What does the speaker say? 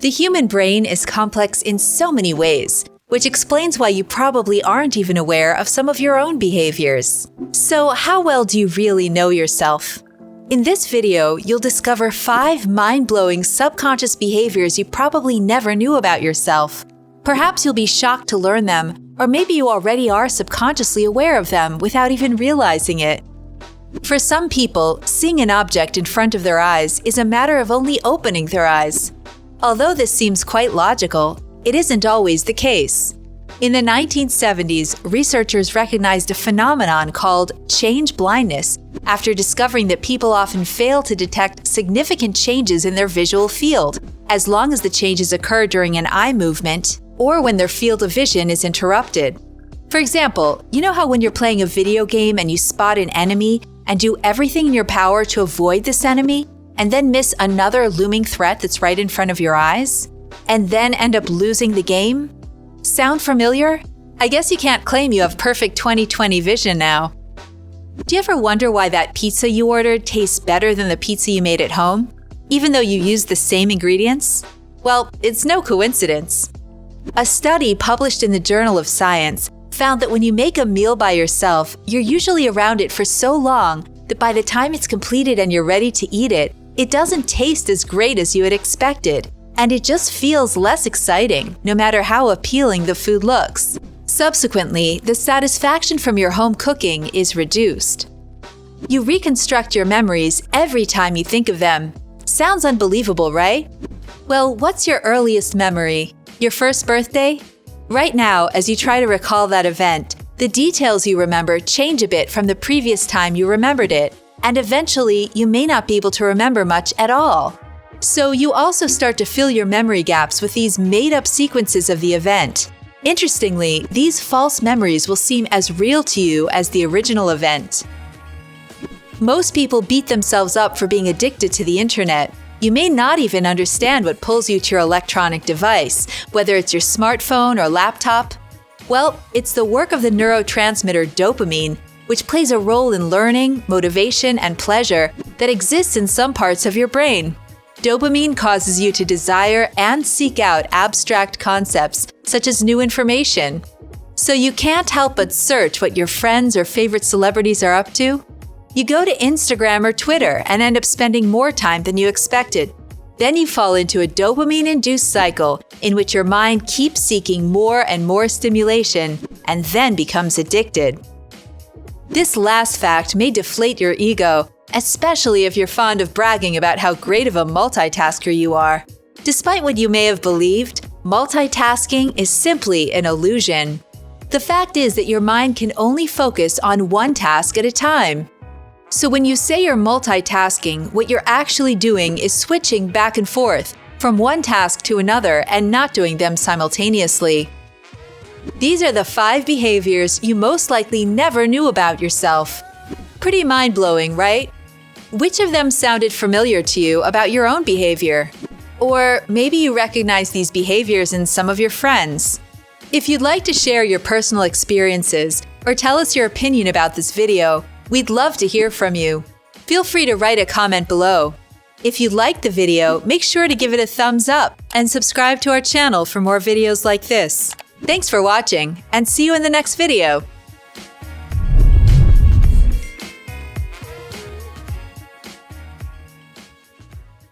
The human brain is complex in so many ways, which explains why you probably aren't even aware of some of your own behaviors. So, how well do you really know yourself? In this video, you'll discover 5 mind-blowing subconscious behaviors you probably never knew about yourself. Perhaps you'll be shocked to learn them, or maybe you already are subconsciously aware of them without even realizing it. For some people, seeing an object in front of their eyes is a matter of only opening their eyes. Although this seems quite logical, it isn't always the case. In the 1970s, researchers recognized a phenomenon called change blindness after discovering that people often fail to detect significant changes in their visual field, as long as the changes occur during an eye movement or when their field of vision is interrupted. For example, you know how when you're playing a video game and you spot an enemy and do everything in your power to avoid this enemy, and then miss another looming threat that's right in front of your eyes, and then end up losing the game? Sound familiar? I guess you can't claim you have perfect 20/20 vision now. Do you ever wonder why that pizza you ordered tastes better than the pizza you made at home, even though you used the same ingredients? Well, it's no coincidence. A study published in the Journal of Science found that when you make a meal by yourself, you're usually around it for so long that by the time it's completed and you're ready to eat it, it doesn't taste as great as you had expected, and it just feels less exciting, no matter how appealing the food looks. Subsequently, the satisfaction from your home cooking is reduced. You reconstruct your memories every time you think of them. Sounds unbelievable, right? Well, what's your earliest memory? Your first birthday? Right now, as you try to recall that event, the details you remember change a bit from the previous time you remembered it, and eventually you may not be able to remember much at all. So you also start to fill your memory gaps with these made-up sequences of the event. Interestingly, these false memories will seem as real to you as the original event. Most people beat themselves up for being addicted to the internet. You may not even understand what pulls you to your electronic device, whether it's your smartphone or laptop. Well, it's the work of the neurotransmitter dopamine, which plays a role in learning, motivation, and pleasure that exists in some parts of your brain. Dopamine causes you to desire and seek out abstract concepts, such as new information. So you can't help but search what your friends or favorite celebrities are up to. You go to Instagram or Twitter and end up spending more time than you expected. Then you fall into a dopamine-induced cycle in which your mind keeps seeking more and more stimulation and then becomes addicted. This last fact may deflate your ego, especially if you're fond of bragging about how great of a multitasker you are. Despite what you may have believed, multitasking is simply an illusion. The fact is that your mind can only focus on one task at a time. So when you say you're multitasking, what you're actually doing is switching back and forth from one task to another and not doing them simultaneously. These are the 5 behaviors you most likely never knew about yourself. Pretty mind-blowing, right? Which of them sounded familiar to you about your own behavior? Or maybe you recognize these behaviors in some of your friends. If you'd like to share your personal experiences or tell us your opinion about this video, we'd love to hear from you. Feel free to write a comment below. If you liked the video, make sure to give it a thumbs up and subscribe to our channel for more videos like this. Thanks for watching, and see you in the next video.